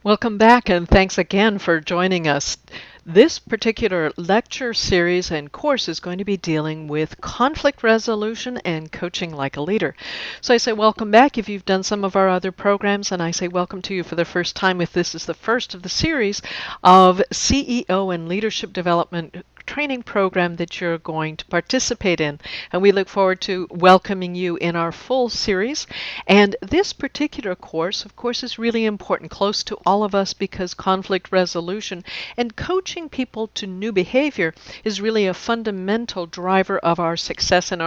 Welcome back, and thanks again for joining us. This particular lecture series and course is going to be dealing with conflict resolution and coaching like a leader. So I say welcome back if you've done some of our other programs, and I say welcome to you for the first time if this is the first of the series of CEO and leadership development training program that you're going to participate in. And we look forward to welcoming you in our full series. And this particular course, of course, is really important, close to all of us, because conflict resolution and coaching people to new behavior is really a fundamental driver of our success in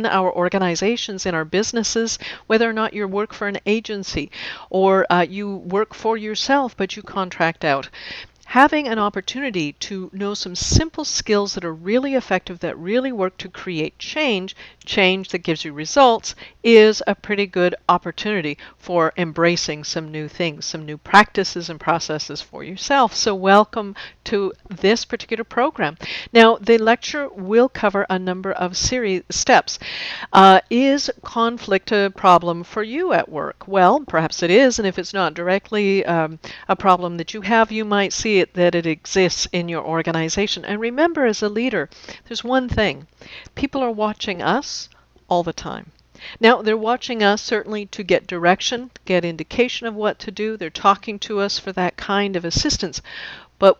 our organizations, in our businesses, whether or not you work for an agency or you work for yourself but you contract out. Having an opportunity to know some simple skills that are really effective, that really work to create change that gives you results, is a pretty good opportunity for embracing some new things, some new practices and processes for yourself. So welcome to this particular program. Now, the lecture will cover a number of steps. Is conflict a problem for you at work? Well, perhaps it is, and if it's not directly a problem that you have, you might see that it exists in your organization. And remember, as a leader, there's one thing. People are watching us all the time. Now, they're watching us certainly to get direction, get indication of what to do. They're talking to us for that kind of assistance. But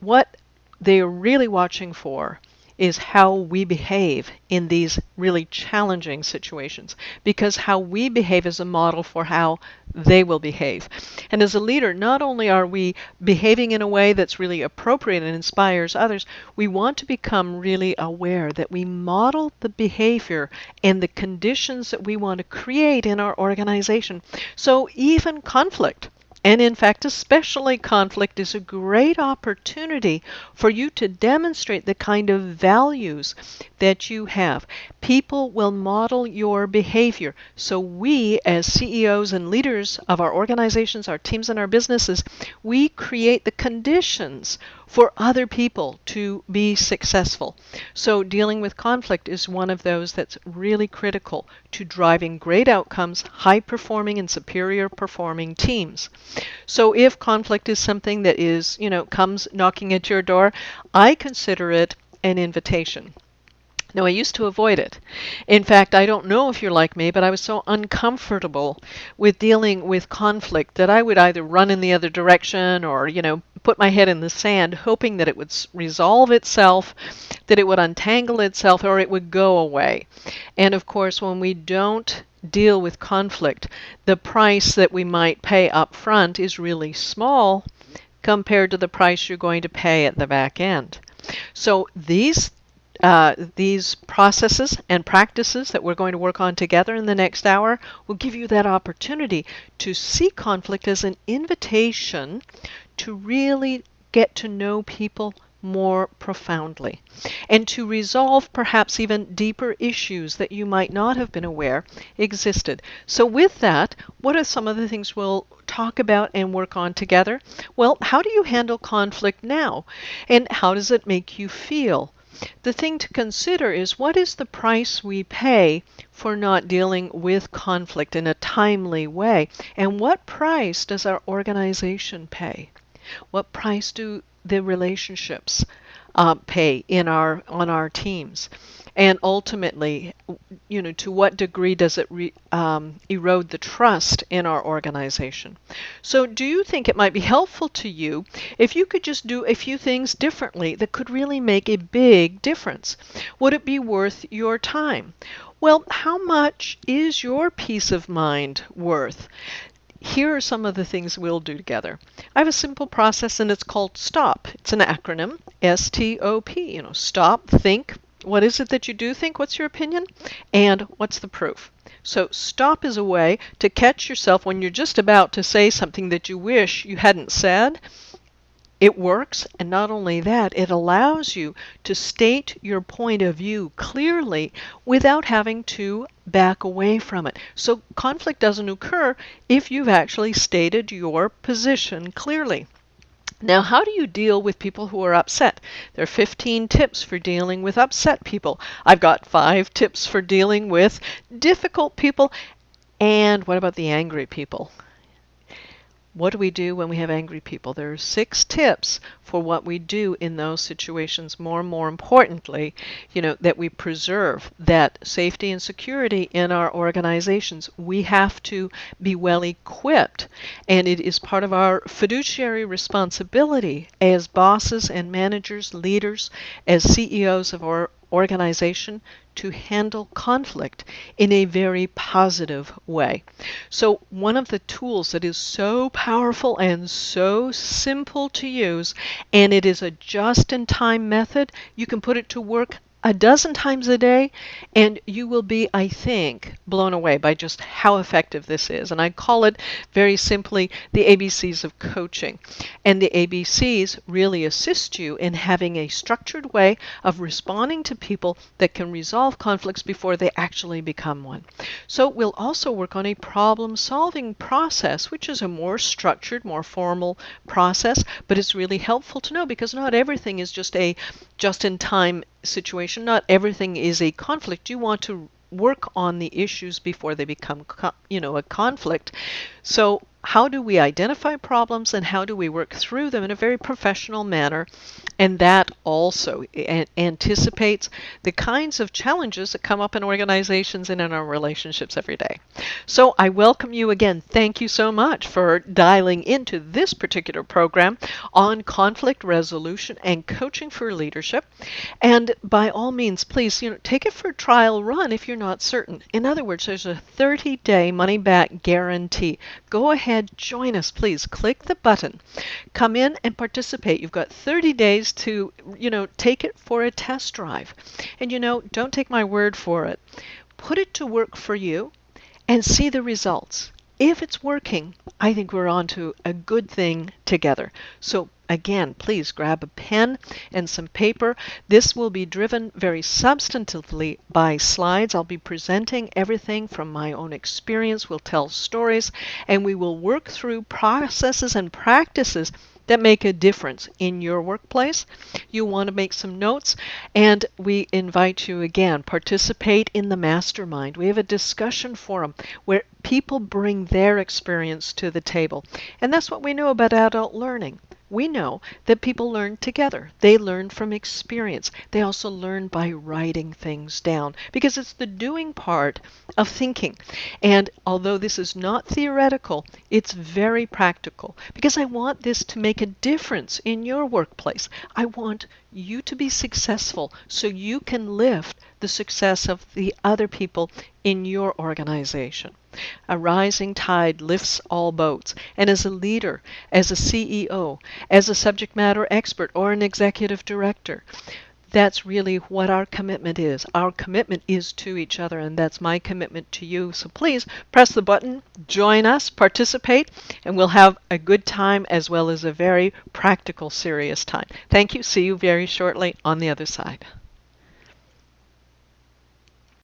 what they're really watching for is how we behave in these really challenging situations, because how we behave is a model for how they will behave. And as a leader, not only are we behaving in a way that's really appropriate and inspires others, we want to become really aware that we model the behavior and the conditions that we want to create in our organization. So even conflict, and in fact, especially conflict, is a great opportunity for you to demonstrate the kind of values that you have. People will model your behavior. So we, as CEOs and leaders of our organizations, our teams, and our businesses, we create the conditions for other people to be successful. So dealing with conflict is one of those that's really critical to driving great outcomes, high-performing and superior performing teams. So if conflict is something that is, comes knocking at your door, I consider it an invitation. Now, I used to avoid it. In fact, I don't know if you're like me, but I was so uncomfortable with dealing with conflict that I would either run in the other direction or, put my head in the sand, hoping that it would resolve itself, that it would untangle itself, or it would go away. And of course, when we don't deal with conflict, the price that we might pay up front is really small compared to the price you're going to pay at the back end. So these processes and practices that we're going to work on together in the next hour will give you that opportunity to see conflict as an invitation to really get to know people more profoundly and to resolve perhaps even deeper issues that you might not have been aware existed. So with that, what are some of the things we'll talk about and work on together? Well, how do you handle conflict now? And how does it make you feel? The thing to consider is, what is the price we pay for not dealing with conflict in a timely way? And what price does our organization pay? What price do the relationships pay on our teams? And ultimately, to what degree does it erode the trust in our organization? So do you think it might be helpful to you if you could just do a few things differently that could really make a big difference? Would it be worth your time? Well, how much is your peace of mind worth? Here are some of the things we'll do together. I have a simple process, and it's called STOP. It's an acronym, S-T-O-P. Stop, think. What is it that you do think? What's your opinion? And what's the proof? So stop is a way to catch yourself when you're just about to say something that you wish you hadn't said. It works, and not only that, it allows you to state your point of view clearly without having to back away from it. So conflict doesn't occur if you've actually stated your position clearly. Now, how do you deal with people who are upset? There are 15 tips for dealing with upset people. I've got 5 tips for dealing with difficult people. And what about the angry people? What do we do when we have angry people? There are 6 tips for what we do in those situations. More and more importantly, that we preserve that safety and security in our organizations. We have to be well equipped, and it is part of our fiduciary responsibility as bosses and managers, leaders, as CEOs of our organization to handle conflict in a very positive way. So one of the tools that is so powerful and so simple to use, and it is a just-in-time method, you can put it to work a dozen times a day, and you will be, I think, blown away by just how effective this is. And I call it very simply the ABCs of coaching. And the ABCs really assist you in having a structured way of responding to people that can resolve conflicts before they actually become one. So we'll also work on a problem-solving process, which is a more structured, more formal process, but it's really helpful to know because not everything is just a just-in-time situation. Not everything is a conflict. You want to work on the issues before they become, a conflict. So how do we identify problems and how do we work through them in a very professional manner? And that also anticipates the kinds of challenges that come up in organizations and in our relationships every day. So I welcome you again. Thank you so much for dialing into this particular program on conflict resolution and coaching for leadership. And by all means, please, take it for a trial run if you're not certain. In other words, there's a 30-day money-back guarantee. Go ahead, join us, please. Click the button. Come in and participate. You've got 30 days to, take it for a test drive. And, don't take my word for it. Put it to work for you and see the results. If it's working, I think we're on to a good thing together. So again, please grab a pen and some paper. This will be driven very substantively by slides. I'll be presenting everything from my own experience. We'll tell stories, and we will work through processes and practices that make a difference in your workplace. You want to make some notes, and we invite you again, participate in the mastermind. We have a discussion forum where people bring their experience to the table. And that's what we know about adult learning. We know that people learn together. They learn from experience. They also learn by writing things down because it's the doing part of thinking. And although this is not theoretical, it's very practical because I want this to make a difference in your workplace. I want you to be successful so you can lift the success of the other people in your organization. A rising tide lifts all boats. And as a leader, as a CEO, as a subject matter expert, or an executive director, that's really what our commitment is. Our commitment is to each other, and that's my commitment to you. So please press the button, join us, participate, and we'll have a good time as well as a very practical, serious time. Thank you. See you very shortly on the other side.